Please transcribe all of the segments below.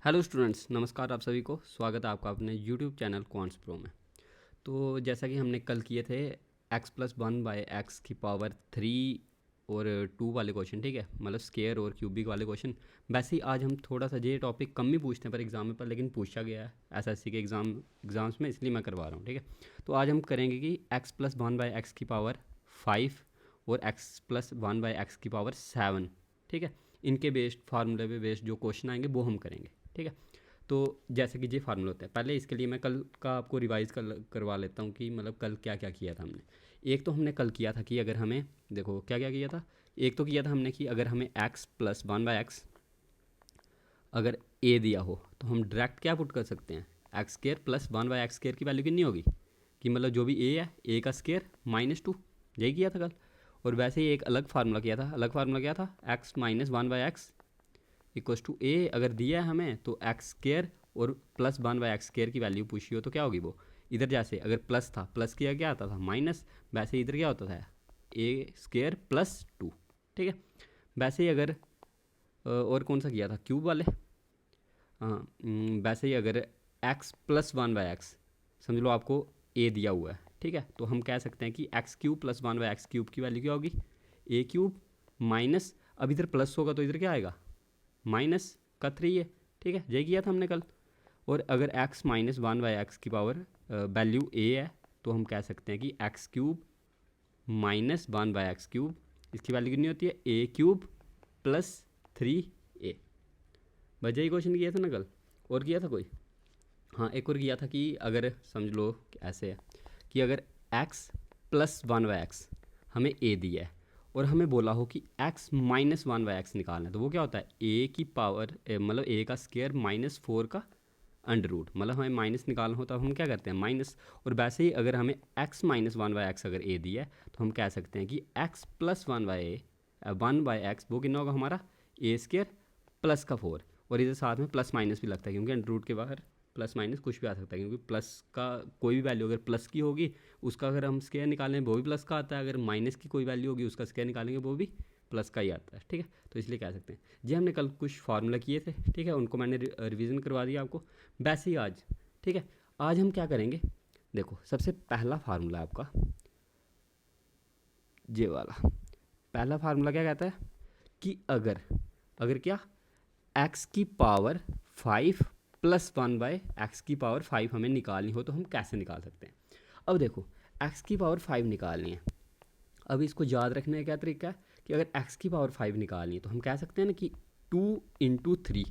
Hello students, नमस्कार। आप सभी को स्वागत है आपका अपने यूट्यूब चैनल क्वांट्स प्रो में। तो जैसा कि हमने कल किए थे x+1/x⁻³ और 2 वाले क्वेश्चन, ठीक है, मतलब स्केयर और क्यूबिक वाले क्वेश्चन। वैसे ही आज हम थोड़ा सा ये टॉपिक कम ही पूछते हैं पर एग्जाम में, पर लेकिन पूछा गया है एसएससी के एग्ज़ाम्स में, इसलिए मैं करवा रहा हूँ, ठीक है। तो आज हम करेंगे कि x+1/x⁵ और x+1/x⁷, ठीक है, इनके बेस्ड फार्मूले पे बेस्ड जो क्वेश्चन आएंगे वो हम करेंगे, ठीक है। तो जैसे कि ये फार्मूला होता है, पहले इसके लिए मैं कल का आपको रिवाइज करवा लेता हूँ कि मतलब कल क्या क्या किया था हमने। एक तो हमने कल किया था कि अगर हमें, देखो क्या क्या किया था। एक तो किया था हमने कि अगर हमें x+1/x अगर a दिया हो तो हम डायरेक्ट क्या पुट कर सकते हैं, x² + 1/x² की वैल्यू कितनी होगी, कि मतलब जो भी a है a का स्केयर -2, यही किया था कल। और वैसे ही एक अलग फार्मूला किया था। अलग फार्मूला क्या था, x-1/x = a अगर दिया है हमें तो x² और +1/x² की वैल्यू पूछी हो तो क्या होगी वो, इधर जैसे अगर प्लस था, प्लस किया क्या आता था माइनस, वैसे इधर क्या होता था a² + 2, ठीक है। वैसे ही अगर और कौन सा किया था, क्यूब वाले, हाँ, वैसे ही अगर x+1/x समझ लो आपको a दिया हुआ है, ठीक है, तो हम कह सकते हैं कि x³ + 1/x³ की वैल्यू क्या होगी, a³ माइनस, अब इधर प्लस होगा तो इधर क्या आएगा, -3 है, ठीक है, यही किया था हमने कल। और अगर x-1/x वैल्यू a है तो हम कह सकते हैं कि x³ -1/x³ इसकी वैल्यू कितनी होती है, a³ + 3a। बस यही क्वेश्चन किया था ना कल, और किया था कोई, हाँ एक और किया था कि अगर समझ लो कि ऐसे है कि अगर x+1/x हमें a दिया है और हमें बोला हो कि x-1/x निकालना है, तो वो क्या होता है a की पावर, मतलब a का स्केयर -4 का अंडर रूट, मतलब हमें माइनस निकालना होता है हम क्या करते हैं माइनस। और वैसे ही अगर हमें x-1/x अगर a दिया है तो हम कह सकते हैं कि x+1/x वो कितना होगा हमारा a² +4, और इधर साथ में प्लस माइनस भी लगता है क्योंकि अंडर रूट के बाहर प्लस माइनस कुछ भी आ सकता है, क्योंकि प्लस का कोई भी वैल्यू अगर प्लस की होगी उसका अगर हम स्केयर निकालें वो भी प्लस का आता है, अगर माइनस की कोई वैल्यू होगी उसका स्केयर निकालेंगे वो भी प्लस का ही आता है, ठीक है। तो इसलिए कह सकते हैं जी हमने कल कुछ फार्मूला किए थे, ठीक है, उनको मैंने रिवीजन करवा दिया आपको। वैसे ही आज, ठीक है, आज हम क्या करेंगे, देखो सबसे पहला फार्मूला आपका ये वाला। पहला फार्मूला क्या कहता है कि अगर अगर क्या x⁵ +1/x⁵ हमें निकालनी हो तो हम कैसे निकाल सकते हैं। अब देखो x⁵ निकालनी है, अब इसको याद रखने का क्या तरीका है कि अगर x⁵ निकालनी है तो हम कह सकते हैं ना कि 2 × 3,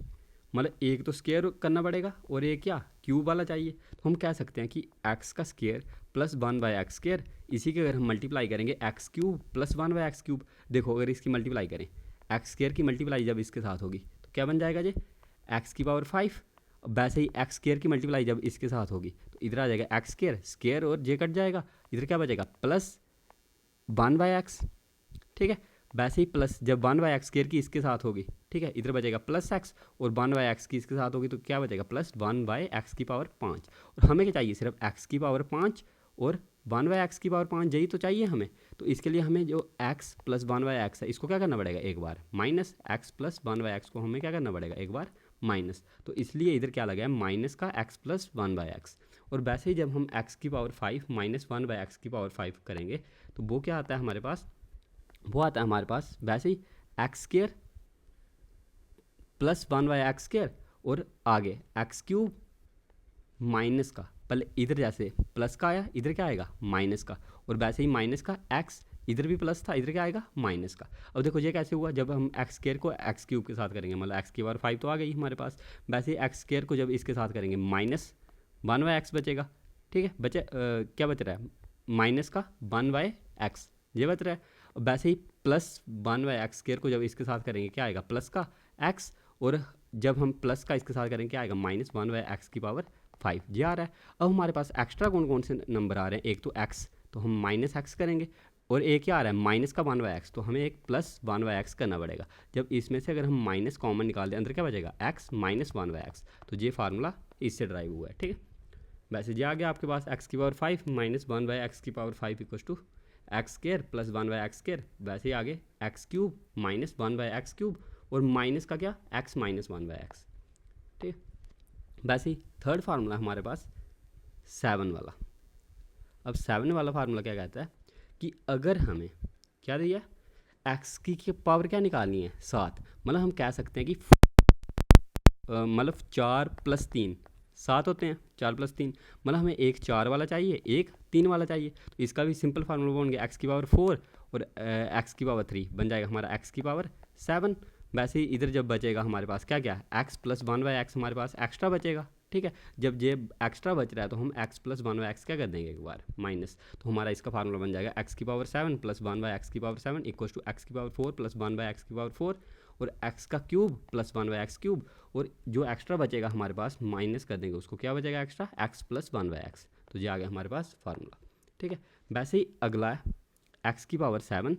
मतलब एक तो स्केयर करना पड़ेगा और एक क्या क्यूब वाला चाहिए, तो हम कह सकते हैं कि x का स्केयर +1/x², इसी के अगर हम मल्टीप्लाई करेंगे x³ + 1/x³, देखो अगर इसकी मल्टीप्लाई करें x² की मल्टीप्लाई जब इसके साथ होगी तो क्या बन जाएगा जी x⁵। वैसे ही x² की मल्टीप्लाई जब इसके साथ होगी तो इधर आ जाएगा x² स्केयर और जे कट जाएगा, इधर क्या बचेगा +1/x, ठीक है। वैसे ही प्लस जब 1/x² की इसके साथ होगी, ठीक है, इधर बचेगा +x, और 1/x की इसके साथ होगी तो क्या बचेगा +1/x⁵ और हमें क्या चाहिए सिर्फ x⁵ और 1/x⁵ यही तो चाहिए हमें। तो इसके लिए हमें जो x + 1/x है इसको क्या करना पड़ेगा एक बार माइनस, x + 1/x को हमें क्या करना पड़ेगा एक बार माइनस, तो इसलिए इधर क्या लगा है माइनस का x + 1/x। और वैसे ही जब हम x⁵ -1/x⁵ करेंगे तो वो क्या आता है हमारे पास, वो आता है हमारे पास वैसे ही x² + 1/x² और आगे x³ माइनस का, पहले इधर जैसे प्लस का आया इधर क्या आएगा माइनस का, और वैसे ही माइनस का x, इधर भी प्लस था इधर क्या आएगा माइनस का। अब देखो ये कैसे हुआ, जब हम x² को x³ के साथ करेंगे मतलब x⁵ तो आ गई हमारे पास, वैसे ही x² को जब इसके साथ करेंगे -1/x बचेगा, ठीक है, क्या बच रहा है माइनस का 1/x, ये बच रहा है। वैसे ही +1/x² को जब इसके साथ करेंगे क्या आएगा प्लस का x, और जब हम प्लस का इसके साथ करेंगे क्या आएगा -1/x⁵ ये आ रहा है। अब हमारे पास एक्स्ट्रा कौन कौन से नंबर आ रहे हैं, एक तो x तो हम -x करेंगे, और एक क्या आ रहा है माइनस का 1/x, तो हमें एक +1/x करना पड़ेगा। जब इसमें से अगर हम माइनस कॉमन निकाल दें अंदर क्या बचेगा x - 1/x, तो ये फार्मूला इससे ड्राइव हुआ है, ठीक है। वैसे ये आ गया आपके पास x⁵ -1/x⁵ = x² + 1/x², वैसे ही आगे x³ - 1/x³ और माइनस का क्या x - 1/x। ठीक है। वैसे ही थर्ड फार्मूला हमारे पास 7 वाला। अब 7 वाला फार्मूला क्या कहता है कि अगर हमें क्या दिया, एक्स की पावर क्या निकालनी है 7, मतलब हम कह सकते हैं कि मतलब 4+3 7 होते हैं, 4+3 मतलब हमें एक 4 वाला चाहिए, एक 3 वाला चाहिए। तो इसका भी सिंपल फार्मूला बन गया एक्स की पावर 4 और एक्स की पावर 3 बन जाएगा हमारा एक्स की पावर 7। वैसे ही इधर जब बचेगा हमारे पास क्या क्या, एक्स प्लस 1/x हमारे पास एक्स्ट्रा बचेगा। ठीक है, जब ये एक्स्ट्रा बच रहा है तो हम x प्लस 1/x क्या कर देंगे एक बार माइनस, तो हमारा इसका फार्मूला बन जाएगा x की पावर 7 प्लस 1/x की पावर 7 इक्वल्स टू x की पावर 4 प्लस 1/x की पावर 4 और x का क्यूब प्लस 1/x क्यूब, और जो एक्स्ट्रा बचेगा हमारे पास माइनस कर देंगे उसको, क्या बचेगा एक्स्ट्रा, x प्लस 1/x। तो ये आ गया हमारे पास फार्मूला। ठीक है, वैसे ही अगला है x की पावर 7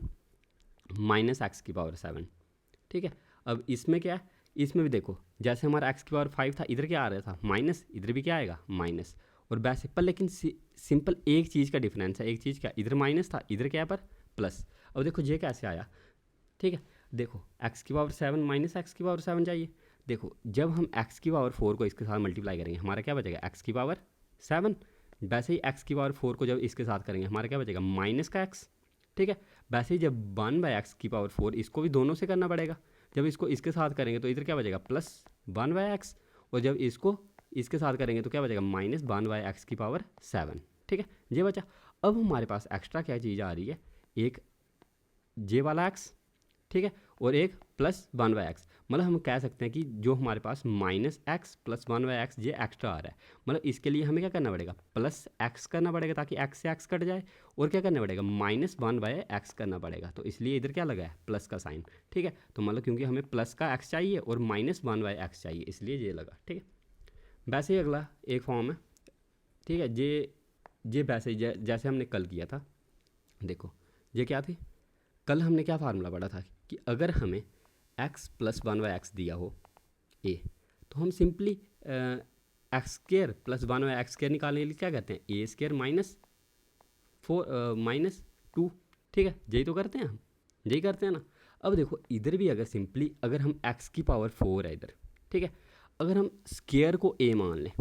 माइनस एक्स की पावर 7। ठीक है, अब इसमें क्या है, इसमें भी देखो जैसे हमारा एक्स की पावर 5 था, इधर क्या आ रहा था माइनस, इधर भी क्या आएगा माइनस। और वैसे पर लेकिन सिंपल एक चीज़ का डिफरेंस है, एक चीज़ क्या, इधर माइनस था, इधर क्या है पर प्लस। अब देखो ये कैसे आया। ठीक है, देखो एक्स की पावर 7 माइनस एक्स की पावर 7 चाहिए। देखो जब हम एक्स की पावर 4 को इसके साथ मल्टीप्लाई करेंगे हमारा क्या बचेगा, एक्स की पावर 7। वैसे ही एक्स की पावर 4 को जब इसके साथ करेंगे हमारा क्या बचेगा, माइनस का एक्स। ठीक है, वैसे ही जब 1/x की पावर 4 इसको भी दोनों से करना पड़ेगा, जब इसको इसके साथ करेंगे तो इधर क्या बचेगा प्लस 1/x, और जब इसको इसके साथ करेंगे तो क्या बचेगा माइनस 1/x की पावर 7। ठीक है, ये बचा। अब हमारे पास एक्स्ट्रा क्या चीज़ आ रही है, एक जे वाला एक्स, ठीक है, और एक प्लस 1/x, मतलब हम कह सकते हैं कि जो हमारे पास माइनस एक्स प्लस 1/x ये एक्स्ट्रा आ रहा है, मतलब इसके लिए हमें क्या करना पड़ेगा, प्लस एक्स करना पड़ेगा ताकि एक्स से एक्स कट जाए, और क्या करना पड़ेगा माइनस 1/x करना पड़ेगा। तो इसलिए इधर क्या लगा है, प्लस का साइन। ठीक है, तो मतलब क्योंकि हमें प्लस का एक्स चाहिए और माइनस 1/x चाहिए इसलिए ये लगा। ठीक है, वैसे ही अगला एक फॉर्म है। ठीक है, ये वैसे ही जैसे हमने कल किया था। देखो ये क्या थी, कल हमने क्या फार्मूला पढ़ा था कि अगर हमें x प्लस 1/x दिया हो a, तो हम simply x square plus 1/x square निकालने के लिए क्या कहते हैं, a स्केयर माइनस 2। ठीक है, यही तो करते हैं हम, यही करते हैं ना। अब देखो इधर भी अगर सिंपली अगर हम x की पावर 4 है इधर, ठीक है, अगर हम स्केयर को a मान लें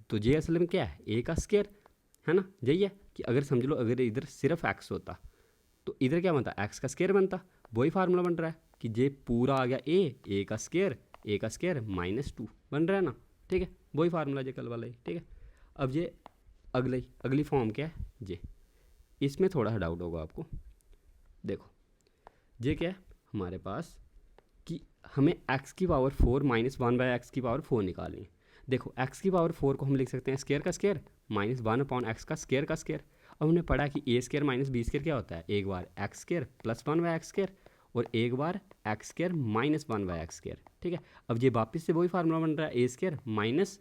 तो ये असल में क्या है, a का स्केयर है ना। यही है कि अगर समझ लो अगर इधर सिर्फ x होता तो इधर क्या बनता, एक्स का स्केयर बनता। वही फार्मूला बन रहा है कि जे पूरा आ गया ए का स्केयर -2 बन रहा है ना। ठीक है, वही फार्मूला जे कल वाला ही। ठीक है, अब ये अगली फॉर्म क्या है, जे इसमें थोड़ा सा डाउट होगा आपको। देखो ये क्या है हमारे पास कि हमें x की पावर 4 माइनस 1/x की पावर 4 निकालनी है। देखो x की पावर 4 को हम लिख सकते हैं स्केयर का स्केयर माइनस 1/x का स्केयर। अब हमने पढ़ा कि a square minus b square क्या होता है, एक बार X square plus 1/x square और एक बार X square minus 1/x square. ठीक है, अब ये वापस से वही फार्मूला बन रहा है, a square minus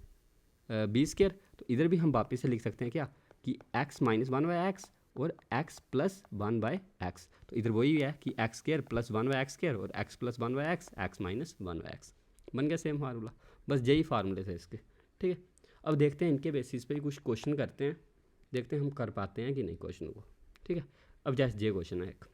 b square. तो इधर भी हम वापस से लिख सकते हैं क्या कि x माइनस 1/x और x प्लस 1/x। तो इधर वही है कि x square plus 1/x square और x plus 1/x, x minus 1/x बन गया सेम फार्मूला। बस यही फार्मूले थे इसके। ठीक है, अब देखते हैं इनके बेसिस पे कुछ क्वेश्चन करते हैं, देखते हैं हम कर पाते हैं कि नहीं क्वेश्चन को। ठीक है, अब जैसे ये क्वेश्चन है, एक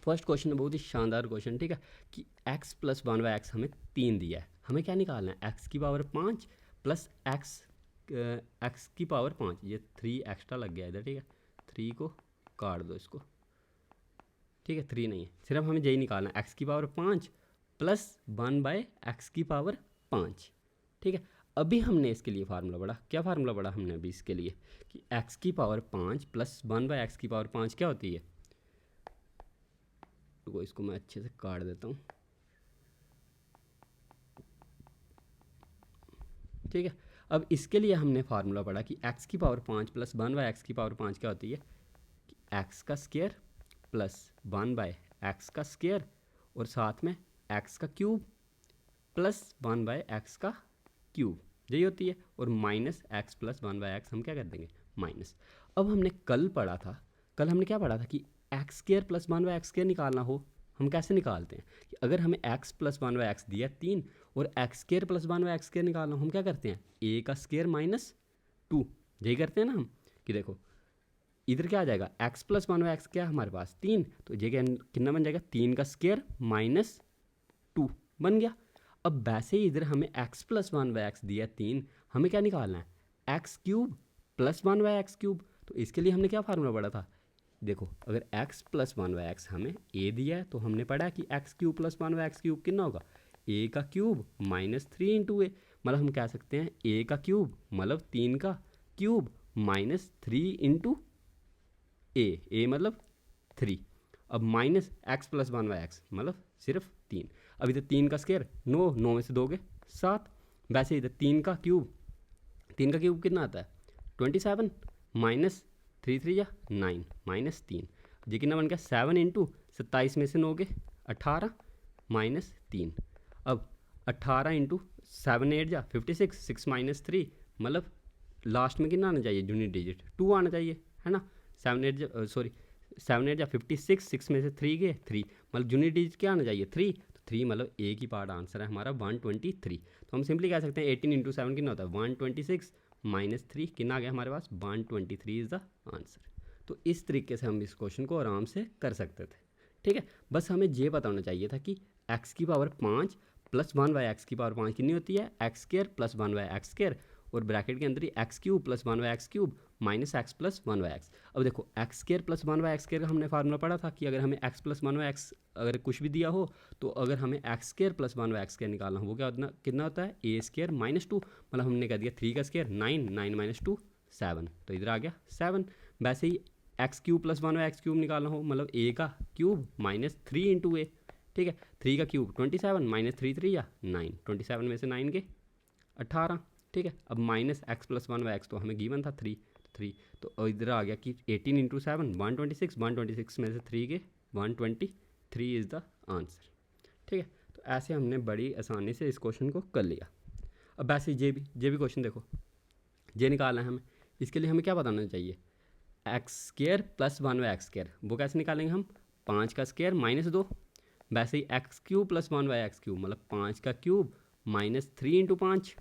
फर्स्ट क्वेश्चन है बहुत ही शानदार क्वेश्चन। ठीक है, कि x प्लस 1/x हमें 3 दिया है, हमें क्या निकालना है, x की पावर 5 प्लस x की पावर 5, ये 3 एक्स्ट्रा लग गया इधर। ठीक है, 3 को काट दो इसको। ठीक है, 3 नहीं है, सिर्फ हमें यही निकालना है, x की पावर 5 प्लस 1/x की पावर 5। ठीक है, अभी हमने इसके लिए फार्मूला पढ़ा, क्या फार्मूला पढ़ा हमने अभी इसके लिए कि x की पावर 5 प्लस 1/x की पावर 5 क्या होती है। तो इसको मैं अच्छे से काट देता हूँ। ठीक है, अब इसके लिए हमने फार्मूला पढ़ा कि x की पावर 5 प्लस 1/x की पावर 5 क्या होती है कि x का स्केयर प्लस 1/x का स्केयर और साथ में x का क्यूब प्लस 1/x का क्यूब, यही होती है, और माइनस एक्स प्लस 1/x हम क्या कर देंगे माइनस। अब हमने कल हमने क्या पढ़ा था कि x square plus 1/x square निकालना हो हम कैसे निकालते हैं कि अगर हमें x प्लस 1/x दिया 3 और x square plus 1/x square निकालना हो हम क्या करते हैं, a का स्केयर -2, यही करते हैं ना हम। कि देखो इधर क्या आ जाएगा, x प्लस 1/x क्या हमारे पास 3, तो ये कितना बन जाएगा, 3 का स्केयर -2 बन गया। अब वैसे ही इधर हमें x plus one by x दिया 3, हमें क्या निकालना है x cube plus one by X cube. तो इसके लिए हमने क्या फार्मूला पढ़ा था, देखो अगर x plus one by x हमें a दिया है तो हमने पढ़ा कि x cube plus one by X cube कितना होगा, a का क्यूब माइनस 3 इंटू ए, मतलब हम कह सकते हैं a का क्यूब मतलब 3 का क्यूब माइनस 3 इंटू ए मतलब 3। अब minus X plus one by X मतलब सिर्फ 3। अब इधर 3 का स्क्वायर 9 में से दोगे 7, वैसे इधर 3 का क्यूब कितना आता है 27 माइनस 3 3 या 9 माइनस 3, ये कितना बन गया 7 इंटू 27 में से 9 के 18 माइनस 3। अब 18 इंटू 7 8 जा 56, 6 माइनस 3 मतलब लास्ट में कितना आना चाहिए यूनिट डिजिट 2 आना चाहिए, है ना। 7 8 जा 56, 6 में से 3 गए 3, मतलब यूनिट डिजिट क्या आना चाहिए 3, तो 3 मतलब एक ही पार्ट आंसर है हमारा 123। तो हम सिंपली कह सकते हैं 18 इंटू 7 कितना होता है 126 माइनस 3 कितना आ गया हमारे पास 123 इज़ द आंसर। तो इस तरीके से हम इस क्वेश्चन को आराम से कर सकते थे, ठीक है। बस हमें ये पता होना चाहिए था कि एक्स की पावर 5 प्लस 1 बाई एक्स की पावर 5 कितनी होती है X square plus 1 by X square, और ब्रैकेट के अंदर ही X cube plus 1 by X cube minus X plus 1 by X. अब देखो X square plus 1 by X square का हमने फार्मूला पढ़ा था कि अगर हमें एक्स प्लस 1 बाई एक्स अगर कुछ भी दिया हो तो अगर हमें x square plus 1 by X square निकालना हो वो क्या होता कितना होता है ए स्क्वायर माइनस 2, मतलब हमने कह दिया 3 का स्क्वायर 9, 9 माइनस 2 7, तो इधर आ गया 7। वैसे ही X cube plus 1 by X cube निकालना हो मतलब ए का क्यूब माइनस 3 इंटू ए, ठीक है। 3 का क्यूब 27 माइनस 3 3 या 9, 27 में से 9 के 18, ठीक है। अब minus X plus 1 by x तो हमें गिवन था 3, तो इधर आ गया कि 18 इंटू 7 126 में से 3 के 123 इज़ द आंसर, ठीक है। तो ऐसे हमने बड़ी आसानी से इस क्वेश्चन को कर लिया। अब वैसे ये भी क्वेश्चन देखो, ये निकालना है हमें, इसके लिए हमें क्या बताना चाहिए x square plus 1 by X square, वो कैसे निकालेंगे हम 5 का स्क्वायर माइनस 2, वैसे ही X cube plus 1 by X cube मतलब 5 का cube minus 3 into 5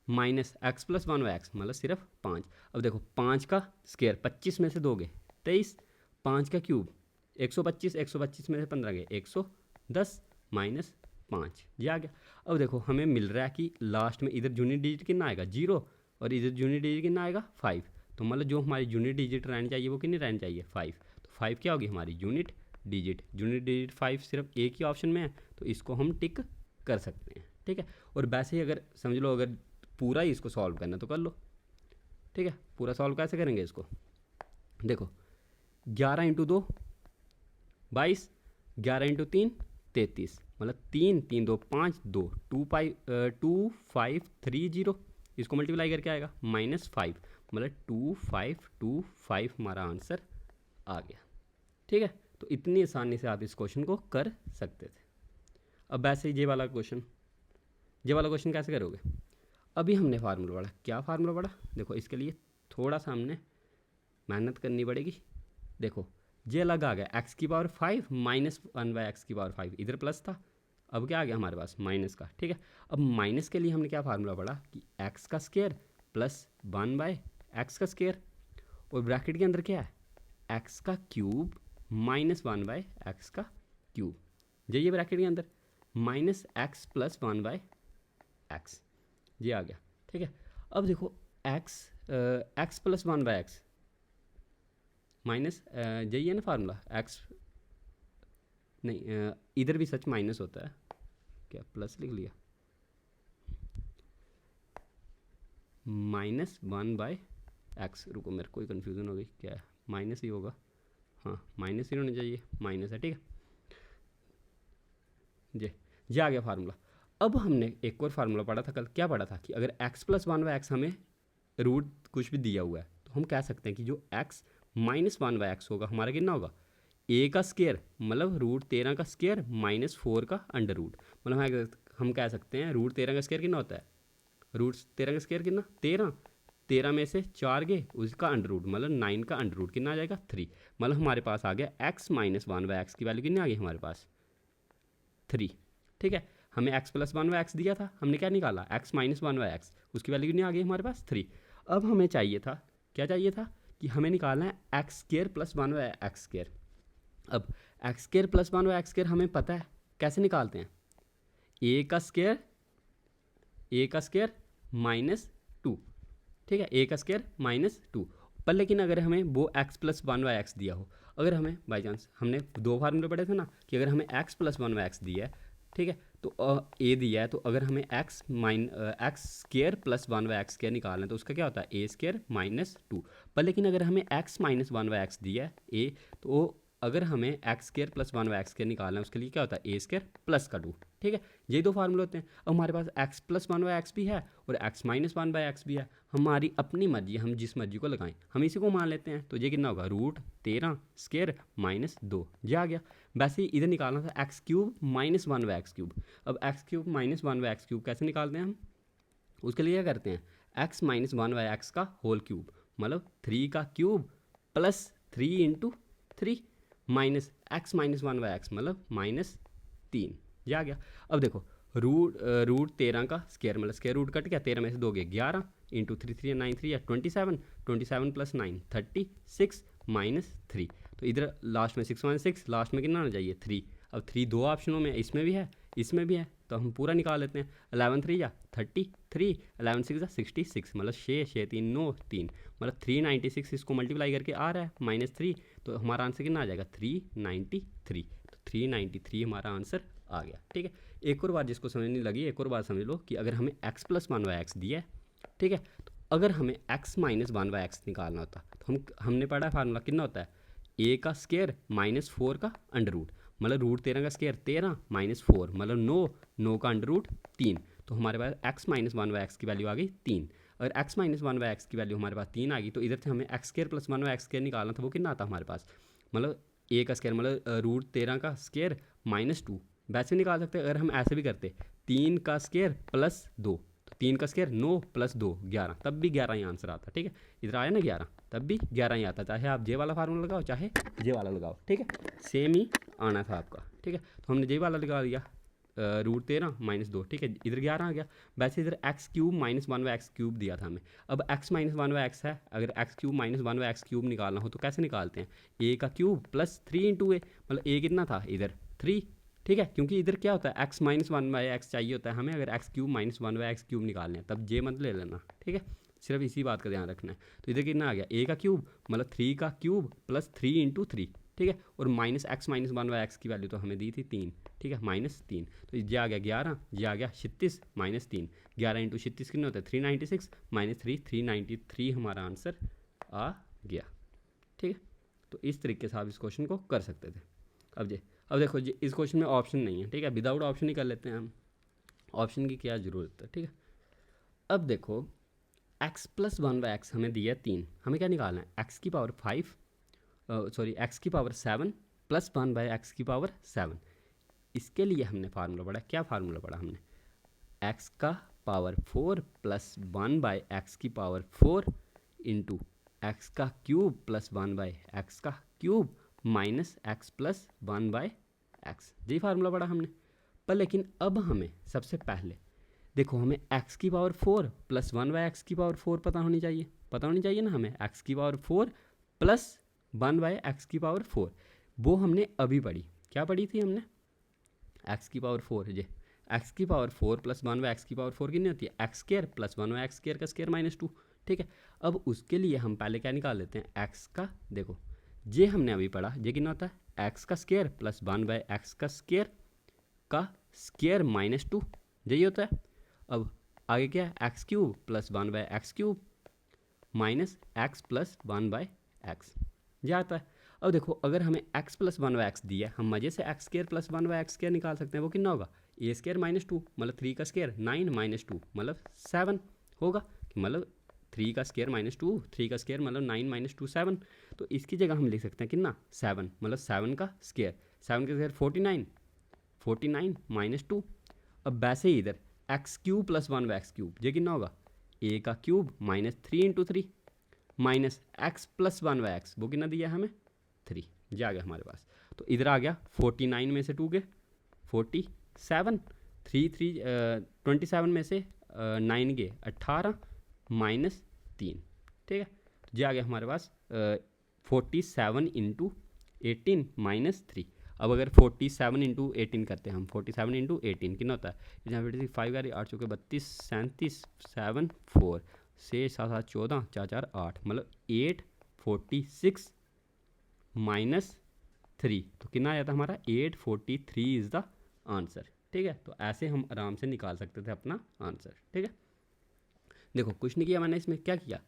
minus X plus 1 by X मतलब सिर्फ 5। अब देखो 5 का स्क्वायर 25 में से दोगे 23, 5 का क्यूब 125, 125 में से 15 गए 110 माइनस 5, ये आ गया। अब देखो हमें मिल रहा है कि लास्ट में इधर यूनिट डिजिट कितना आएगा 0 और इधर यूनिट डिजिट कितना आएगा 5, तो मतलब जो हमारी यूनिट डिजिट रहनी चाहिए वो कितनी रहनी चाहिए 5, तो 5 क्या होगी हमारी यूनिट डिजिट 5 सिर्फ एक ही ऑप्शन में है, तो इसको हम टिक कर सकते हैं, ठीक है। और वैसे ही अगर समझ लो अगर पूरा ही इसको सॉल्व करना तो कर लो, ठीक है। पूरा सॉल्व कैसे करेंगे इसको, देखो 11 इंटू 2 22, 11 इंटू 3 33, मतलब 3 3 2 5 2 2 5 3 0, इसको मल्टीप्लाई करके आएगा -5, मतलब 2 5 2 5 हमारा आंसर आ गया, ठीक है। तो इतनी आसानी से आप इस क्वेश्चन को कर सकते थे। अब वैसे ही ये वाला क्वेश्चन कैसे करोगे, अभी हमने फार्मूला पढ़ा, क्या फार्मूला पढ़ा देखो, इसके लिए थोड़ा सा हमने मेहनत करनी पड़ेगी। देखो ये अलग आ गया एक्स की पावर 5 माइनस 1 बाई एक्स की पावर 5, इधर प्लस था, अब क्या आ गया हमारे पास माइनस का, ठीक है। अब माइनस के लिए हमने क्या फार्मूला पढ़ा कि एक्स का स्क्वायर प्लस 1 बाई एक्स का स्क्वायर, और ब्रैकेट के अंदर क्या है एक्स का क्यूब माइनस 1 बाई एक्स का क्यूब, ये ब्रैकेट के अंदर minus X plus 1 by x, ये आ गया, ठीक है। अब देखो x plus 1 by x minus यही है ना फार्मूला, एक्स नहीं इधर भी सच माइनस होता है, क्या प्लस लिख लिया, -1 बाई एक्स, रुको मेरे को कन्फ्यूज़न हो गई, क्या है माइनस ही होगा, हाँ माइनस ही होना चाहिए, माइनस है, ठीक है। ये आ गया फार्मूला। अब हमने एक और फार्मूला पढ़ा था कल, क्या पढ़ा था कि अगर x प्लस 1 बाई एक्स हमें रूट कुछ भी दिया हुआ है तो हम कह सकते हैं कि जो x माइनस 1 बाई एक्स होगा हमारा कितना होगा a का स्क्वायर मतलब √13 का स्क्वायर -4 का अंडर रूट, मतलब हम कह सकते हैं √13 का स्क्वायर कितना होता है, √13 का स्क्वायर कितना 13 में से 4 गए उसका अंडर रूट मतलब 9 का अंडर रूट कितना आ जाएगा 3, मतलब हमारे पास आ गया x माइनस 1 बाई एक्स की वैल्यू कितनी आ गई हमारे पास 3, ठीक है। हमें x प्लस 1 बाई एक्स दिया था, हमने क्या निकाला x माइनस 1 बाई एक्स, उसकी वैल्यू कितनी आ गई हमारे पास 3। अब हमें चाहिए था क्या चाहिए था कि हमें निकालना है X square plus 1 by X square. अब X square plus 1 by X square हमें पता है कैसे निकालते हैं, a का स्क्वायर ए का स्क्वायर माइनस 2, ठीक है, ए का स्क्वायर माइनस 2। पर लेकिन अगर हमें वो x प्लस 1/x दिया हो, अगर हमें बाई चांस, हमने दो फार्मूले पढ़े थे ना कि अगर हमें x प्लस 1/x दिया है, ठीक है, तो a दिया है, तो अगर हमें x square plus 1/x square निकालना है तो उसका क्या होता है a स्क्वायर माइनस 2। पर लेकिन अगर हमें x माइनस 1/x दिया है a, तो अगर हमें x square plus 1/x square निकालना है उसके लिए क्या होता है a स्क्वायर प्लस का 2, ठीक है। यही दो फार्मूले होते हैं। अब हमारे पास x प्लस 1/x भी है और x माइनस 1/x भी है, हमारी अपनी मर्जी, हम जिस मर्जी को लगाएं, हम इसी को मान लेते हैं। तो ये कितना होगा, √13 स्क्वायर माइनस 2, ये आ गया। वैसे ही इधर निकालना था X cube minus 1/x cube. अब X cube minus 1/x cube कैसे निकालते हैं हम, उसके लिए क्या करते हैं, x माइनस 1/x का होल क्यूब, मतलब 3 का cube plus 3 into 3 minus x minus 1/x मतलब माइनस 3, ये आ गया। अब देखो √13 का स्क्वायर मतलब स्क्वायर रूट कट गया, 13 में से 2 गए 11 इंटू 3 3 9 3 या 27 प्लस 9 36 माइनस 3। तो इधर लास्ट में 6 माइनस 6, लास्ट में कितना आना चाहिए 3। अब 3 दो ऑप्शनों में, इसमें भी है इसमें भी है, तो हम पूरा निकाल लेते हैं। 11 3 या 33, 11 6 या 66 मतलब 6 6 3 9 3 मतलब 396, इसको मल्टीप्लाई करके आ रहा है -3, तो हमारा आंसर कितना आ जाएगा 393। तो 393 हमारा आंसर आ गया, ठीक है। एक और बात जिसको समझ नहीं लगी, एक और बात समझ लो कि अगर हमें x प्लस 1/x दिया है, ठीक है, तो अगर हमें x माइनस 1/x निकालना होता तो हमने पढ़ा फार्मूला कितना होता है, a का स्क्वायर माइनस 4 का अंडर रूट, मतलब √13 का स्क्वायर 13 माइनस 4 मतलब 9 का अंडर रूट 3। तो हमारे पास x माइनस 1/x की वैल्यू आ गई 3। अगर x माइनस 1/x की वैल्यू हमारे पास 3 आ गई, तो इधर से हमें x square plus 1/x square निकालना था, वो कितना आता हमारे पास, मतलब a का स्क्वायर मतलब √13 का स्क्वायर माइनस 2। वैसे निकाल सकते हैं, अगर हम ऐसे भी करते 3 का स्क्वायर प्लस 2, तो 3 का स्क्वायर 9 प्लस 2 11, तब भी 11 ही आंसर आता, ठीक है। इधर आया ना 11, तब भी 11 ही आता, चाहे आप जे वाला फार्मूला लगाओ चाहे जे वाला लगाओ, ठीक है, सेम ही आना था आपका, ठीक है। तो हमने जे वाला लगा दिया, √13 माइनस 2, ठीक है, इधर 11 आ गया। वैसे इधर x cube minus 1/x cube दिया था हमें, अब x माइनस 1/x है, अगर x cube minus 1/x cube निकालना हो तो कैसे निकालते हैं, a का क्यूब प्लस 3 इंटू a, मतलब a कितना था इधर 3, ठीक है, क्योंकि इधर क्या होता है x माइनस 1/x चाहिए होता है हमें, अगर x cube minus 1/x cube निकालने हैं तब j मत ले लेना, ठीक है, सिर्फ इसी बात का ध्यान रखना है। तो इधर कितना आ गया, a का क्यूब मतलब 3 का क्यूब प्लस 3 इंटू 3, ठीक है, और माइनस x माइनस 1/x की वैल्यू तो हमें दी थी 3, ठीक है, -3, तो ये आ गया 11, ये आ गया 36 माइनस 3, 11 इंटू 36 कितने होता है 396 माइनस 3 393 हमारा आंसर आ गया, ठीक है। तो इस तरीके से आप इस क्वेश्चन को कर सकते थे। अब देखो जी, इस क्वेश्चन में ऑप्शन नहीं है, ठीक है, विदाउट ऑप्शन ही कर लेते हैं हम, ऑप्शन की क्या ज़रूरत है, ठीक है। अब देखो x प्लस 1/x हमें दिया 3, हमें क्या निकालना है, x की पावर 5 x की पावर 7 प्लस 1/x की पावर 7। इसके लिए हमने फार्मूला पढ़ा, क्या फार्मूला पढ़ा हमने, x का पावर 4 प्लस 1/x की पावर 4 इंटू एक्स का क्यूब प्लस 1/x का cube minus x plus 1/x, यही फार्मूला पढ़ा हमने। पर लेकिन अब हमें सबसे पहले देखो, हमें x की पावर 4 प्लस 1/x की पावर 4 पता होनी चाहिए ना हमें, x की पावर 4 प्लस 1/x की पावर 4, वो हमने अभी पढ़ी, क्या पढ़ी थी हमने, x की पावर 4, ये x की पावर 4 प्लस 1/x की पावर 4 कितनी होती है, x square plus 1/x square का स्क्वायर माइनस 2, ठीक है। अब उसके लिए हम पहले क्या निकाल लेते हैं, x का, देखो ये हमने अभी पढ़ा, ये कितना होता है x का स्क्वायर प्लस 1/x का स्क्वायर माइनस 2, यही होता है। अब आगे क्या है, x cube plus 1/x cube minus x plus 1/x, यह आता है। अब देखो, अगर हमें x प्लस 1/x दिया, हम मजे से x square plus 1/x square निकाल सकते हैं, वो कितना होगा, a स्क्वायर माइनस 2 मतलब 3 का स्क्वायर 9 माइनस 2 मतलब 7 होगा, मतलब 3 का स्क्वायर माइनस 2, 3 का स्क्वायर मतलब 9 माइनस 2 7। तो इसकी जगह हम लिख सकते हैं कितना 7, मतलब 7 का स्क्वायर, 7 का स्क्वायर 49 माइनस 2। अब वैसे ही इधर x cube plus 1/x cube, ये कितना होगा, a का cube minus 3 into 3 minus x plus 1/x, वो कितना दिया हमें 3, ये आ गया हमारे पास। तो इधर आ गया 49 में से 2 गए 47, 27 में से 9 गए 18 माइनस 3, ठीक है, ये आ गया हमारे पास 47 इंटू 18 माइनस 3। अब अगर 47 इंटू 18 करते हैं हम, 47 इंटू 18 कितना होता है, यहाँ पे 5 का 8 चौके 32, 37, 7 4 6 7 7 14 4 4 8, मतलब 846 माइनस 3, तो कितना आया था हमारा 843 इज़ द आंसर। ठीक है, तो ऐसे हम आराम से निकाल सकते थे अपना आंसर। ठीक है, देखो कुछ नहीं किया मैंने, इसमें क्या किया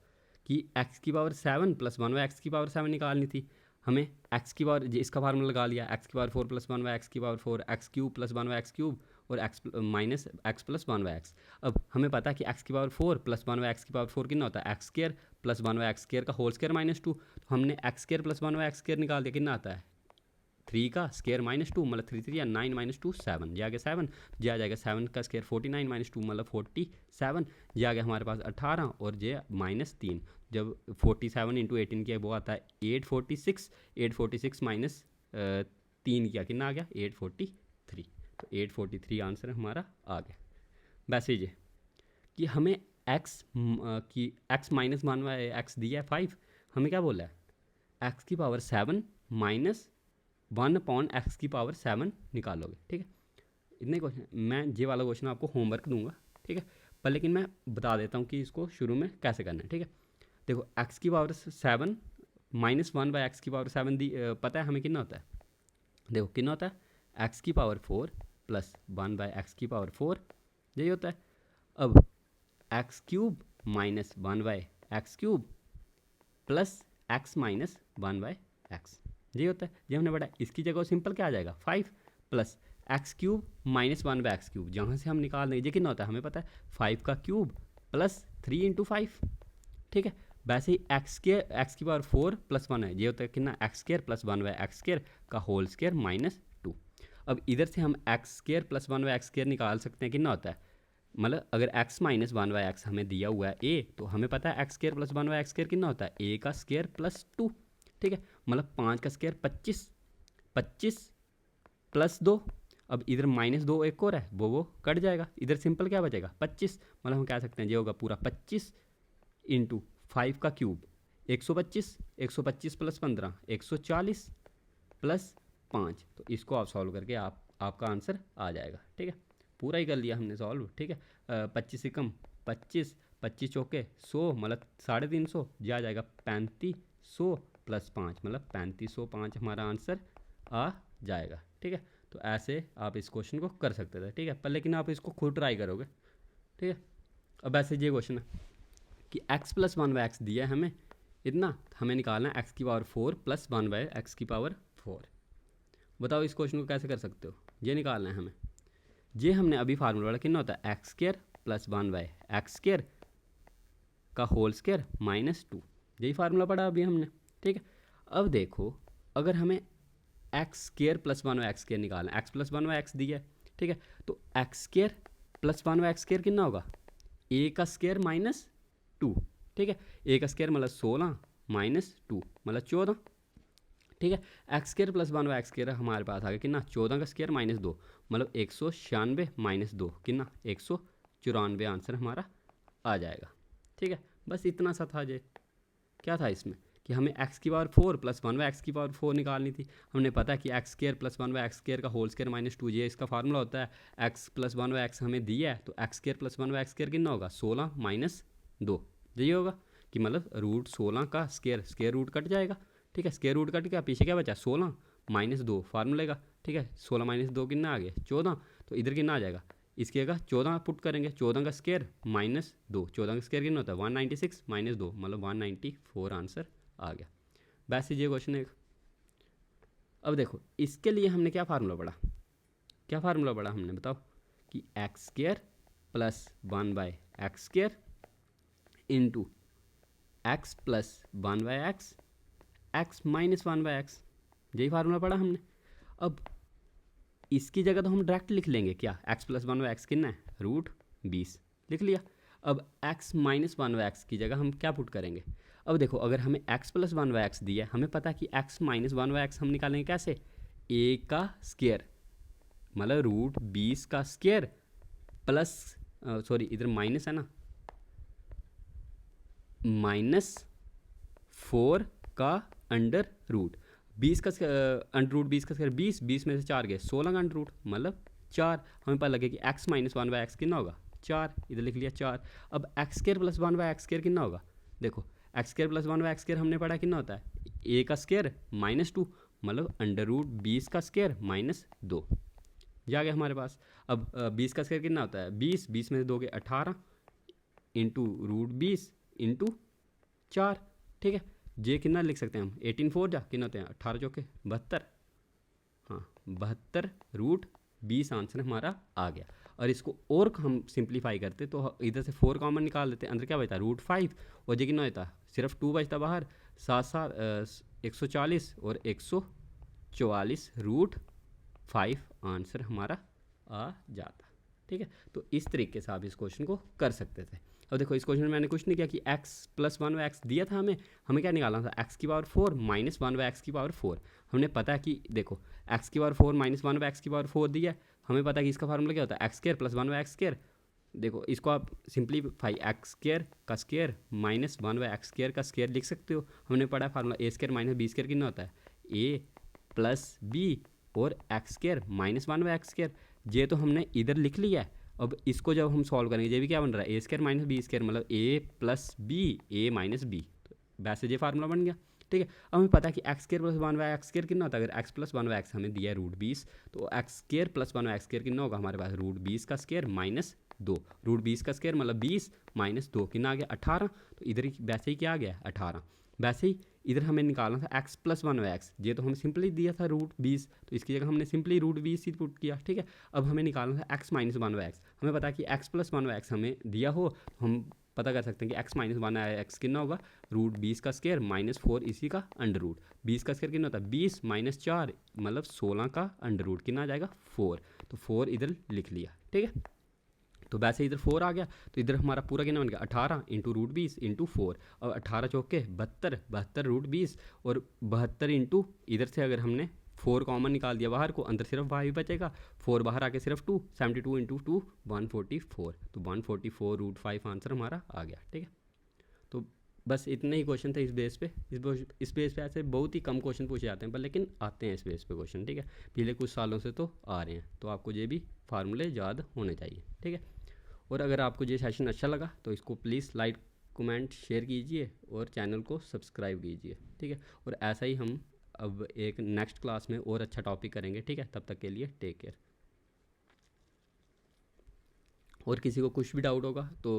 कि x की पावर 7 प्लस 1 बाई एक्स की पावर 7 निकालनी थी हमें, x की पावर इसका फार्मूला लगा लिया, x की पावर 4 प्लस 1 बाई एक्स की power 4, x cube plus 1 by X cube और x minus X plus 1 by X. अब हमें पता है कि x की पावर 4 प्लस 1 बाई एक्स की पावर 4 कितना होता है, x square plus 1 by x square का होल स्केयर माइनस 2, तो हमने x square plus 1 by x square निकाल दिया, कितना आता है 3 का स्केयर माइनस 2, मतलब 3 3 या 9 माइनस 2 7, ये आ गया 7, ये आ जाएगा 7 का स्केयर 49 माइनस 2 मतलब 47, ये आ गया हमारे पास 18 और ये माइनस 3, जब 47 इंटू 18 किया वो आता है 846, 846 माइनस 3 किया कितना आ गया 843, तो 843 आंसर हमारा आ गया। वैसे ये कि हमें x माइनस 1 बाई एक्स दिया है 5, हमें क्या बोला है x की पावर 7 माइनस 1 अपॉन एक्स की पावर 7 निकालोगे। ठीक है, इतने क्वेश्चन, मैं ये वाला क्वेश्चन आपको होमवर्क दूंगा। ठीक है, पर लेकिन मैं बता देता हूँ कि इसको शुरू में कैसे करना है। ठीक है, देखो एक्स की पावर 7 माइनस 1 बाई एक्स की पावर 7 पता है हमें कितना होता है, देखो कितना होता है एक्स की पावर 4 प्लस 1 बाई एक्स की पावर 4, यही होता है। अब X cube minus 1 by X cube plus x minus 1 by x, ये होता है। ये हमने पढ़ा, इसकी जगह सिंपल क्या आ जाएगा 5 plus x cube minus 1 by X cube, जहाँ से हम निकाल देंगे ये कितना होता है हमें पता है 5 का क्यूब प्लस 3 इंटू 5। ठीक है, वैसे ही एक्स की पावर 4 प्लस 1 है, ये होता है कितना x square plus 1 by x square का होल स्केयर माइनस 2। अब इधर से हम x square plus 1 by x square निकाल सकते हैं, कितना होता है, मतलब अगर x माइनस 1 बाई एक्स हमें दिया हुआ है a, तो हमें पता है x square plus 1 by x square कितना होता है a का स्केयर प्लस 2। ठीक है, मतलब 5 का स्केयर 25, 25 प्लस 2, अब इधर माइनस 2 एक और है वो कट जाएगा, इधर सिंपल क्या बचेगा 25, मतलब हम कह सकते हैं ये होगा पूरा 25 इंटू 5 का क्यूब 125, 125 प्लस 15 140 प्लस 5, तो इसको आप सॉल्व करके आपका आंसर आ जाएगा। ठीक है, पूरा ही कर लिया हमने सॉल्व। ठीक है, 25 से कम 25, 25 चौके 100 मतलब 350, ये आ जाएगा 3500 प्लस 5 मतलब 3505 हमारा आंसर आ जाएगा। ठीक है, तो ऐसे आप इस क्वेश्चन को कर सकते थे। ठीक है, पर लेकिन आप इसको खुद ट्राई करोगे। ठीक है, अब ऐसे ये क्वेश्चन है कि x प्लस 1 बाई एक्स दिया है हमें इतना, हमें निकालना है x की पावर 4 प्लस 1 बाई एक्स की पावर 4। बताओ इस क्वेश्चन को कैसे कर सकते हो, ये निकालना है हमें। ये हमने अभी फार्मूला पढ़ा, कितना होता है x square plus 1 by x square का होल स्केयर माइनस 2, यही फार्मूला पढ़ा अभी हमने। ठीक है, अब देखो अगर हमें x square plus 1 by x square निकालना है, एक्स प्लस 1 बाई एक्स दिया है। ठीक है, तो x square plus 1 by x square कितना होगा ए का स्केयर माइनस 2। ठीक है, ए का स्केयर मतलब 16 माइनस 2 मतलब 14। ठीक है, x square plus 1 by x square हमारे पास आ गया कितना 14 का स्केयर माइनस 2 मतलब 196 माइनस 2 कितना 194 आंसर हमारा आ जाएगा। ठीक है, बस इतना सा था। ये क्या था इसमें कि हमें एक्स की पावर 4 प्लस 1 बाई एक्स की पावर 4 निकालनी थी। हमने पता है कि x square plus 1 by x square का होल स्केयर माइनस 2, ये इसका फार्मूला होता है। एक्स प्लस 1 बाई एक्स हमें दिया है, तो x square plus 1 by x square कितना होगा 16 माइनस 2, यही होगा कि मतलब रूट 16 का स्केयर रूट कट जाएगा। ठीक है, स्केयर रूट कट गया, पीछे क्या बचा 16 माइनस 2 फार्मूले का। ठीक है, 16 माइनस 2 कितना आ गया 14, तो इधर कितना आ जाएगा इसके जगह 14 पुट करेंगे, 14 का स्केयर माइनस 2, 14 का स्केयर कितना होता है 196 माइनस 2 मतलब 194 आंसर आ गया। वैसे ये क्वेश्चन है। अब देखो इसके लिए हमने क्या फार्मूला पढ़ा, क्या फार्मूला पढ़ा हमने बताओ कि x square plus 1 by x square into x plus 1 by x, x minus 1 by x, यही फार्मूला पढ़ा हमने। अब इसकी जगह तो हम डायरेक्ट लिख लेंगे क्या, एक्स प्लस 1 बाई एक्स कितना है रूट 20 लिख लिया। अब एक्स माइनस 1 बाई एक्स की जगह हम क्या पुट करेंगे। अब देखो अगर हमें एक्स प्लस 1 बाई एक्स दिया है, हमें पता है कि एक्स माइनस 1 बाई एक्स हम निकालेंगे कैसे, ए का स्केयर मतलब रूट 20 का स्केयर प्लस सॉरी इधर माइनस है ना, माइनस 4 का अंडर रूट, 20 का अंडर रूट 20 का स्क्वायर 20, 20 में से 4 गए 16 का अंडर रूट मतलब 4। हमें पता लगे कि x माइनस 1/x कितना होगा 4, इधर लिख लिया 4। अब x square plus 1/x square कितना होगा, देखो x square plus 1/x square हमने पढ़ा कितना होता है a का स्क्र -2 मतलब अंडर रूट 20 का स्क्र -2 जा गया हमारे पास। अब 20 का स्क्वायर कितना होता है 20, 20 में से 2 के 18 इंटू रूट 20 इंटू 4, ठीक है। जे कितना लिख सकते हैं हम 18 4 जा कितना होते हैं 18 चौके 72, हाँ 72 रूट 20 आंसर हमारा आ गया। और इसको और हम सिंप्लीफाई करते तो इधर से 4 कॉमन निकाल देते, अंदर क्या बचता रूट 5 और जे कितना होता सिर्फ 2 बचता बाहर, 7 140 और 144 रूट 5 आंसर हमारा आ जाता, ठीक है। तो इस तरीके से आप इस क्वेश्चन को कर सकते थे। अब देखो इस क्वेश्चन में मैंने कुछ नहीं किया कि x प्लस 1/x दिया था, हमें क्या निकालना था x की पावर 4 माइनस 1/x की पावर 4। हमने पता है कि देखो x की पावर 4 माइनस 1/x की पावर 4 दिया है, हमें पता है कि इसका फार्मूला क्या होता है x square plus 1/x square. देखो इसको आप सिंप्लीफाई एक्स स्क्वायर का स्क्वायर माइनस 1/x स्क्वायर का स्क्वायर लिख सकते हो। हमने पढ़ा फार्मूला ए स्क्वायर माइनस बी स्क्वायर कितना होता है a प्लस बी और x square minus 1/x square. ये तो हमने इधर लिख लिया है। अब इसको जब हम सॉल्व करेंगे ये भी क्या बन रहा है ए स्क्वायर माइनस बी स्क्वायर मतलब ए प्लस बी ए माइनस बी, तो वैसे ये फार्मूला बन गया, ठीक है। अब हमें पता है कि x square plus 1/x square कितना होता है, अगर एक्स प्लस 1/x हमें दिया है रूट 20 तो x square plus 1/x square कितना होगा हमारे पास रूट 20 का स्क्वायर माइनस 2, रूट 20 का स्क्वायर मतलब 20 माइनस 2 कितना आ गया 18। तो इधर वैसे ही क्या आ गया 18। वैसे ही इधर हमें निकालना था x प्लस 1/x, ये तो हमें सिंपली दिया था रूट 20 तो इसकी जगह हमने सिंपली रूट 20 ही पुट किया, ठीक है। अब हमें निकालना था x माइनस 1/x, हमें पता है कि x प्लस 1/x हमें दिया हो तो हम पता कर सकते हैं कि x माइनस 1/x कितना होगा रूट 20 का स्क्वायर माइनस 4 इसी का अंडर रूट। 20 का स्क्वायर कितना होता है 20 माइनस 4 मतलब 16 का अंडर रूट कितना आ जाएगा 4, तो 4 इधर लिख लिया, ठीक है। तो वैसे इधर 4 आ गया तो इधर हमारा पूरा कितना बन गया 18 इंटू रूट 20 इंटू 4 और 18 चौके 72, 72 रूट 20 और 72 इंटू इधर से अगर हमने 4 कॉमन निकाल दिया बाहर को, अंदर सिर्फ 5 बचेगा, 4 बाहर आके सिर्फ 2, 72 इंटू 2 144, तो 144 रूट 5 आंसर हमारा आ गया, ठीक है। तो बस इतने ही क्वेश्चन थे इस बेस पे। इस बेस पे ऐसे बहुत ही कम क्वेश्चन पूछे जाते हैं पर लेकिन आते हैं इस बेस पे क्वेश्चन, ठीक है। पिछले कुछ सालों से तो आ रहे हैं, तो आपको ये भी फार्मूले याद होने चाहिए, ठीक है। और अगर आपको ये सेशन अच्छा लगा तो इसको प्लीज़ लाइक कमेंट शेयर कीजिए और चैनल को सब्सक्राइब कीजिए, ठीक है। और ऐसा ही हम अब एक नेक्स्ट क्लास में और अच्छा टॉपिक करेंगे, ठीक है। तब तक के लिए टेक केयर। और किसी को कुछ भी डाउट होगा तो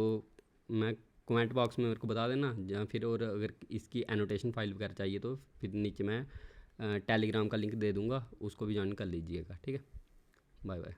मैं कमेंट बॉक्स में मेरे को बता देना, या फिर और अगर इसकी एनोटेशन फाइल वगैरह चाहिए तो फिर नीचे मैं टेलीग्राम का लिंक दे दूँगा, उसको भी ज्वाइन कर लीजिएगा, ठीक है। Bye bye.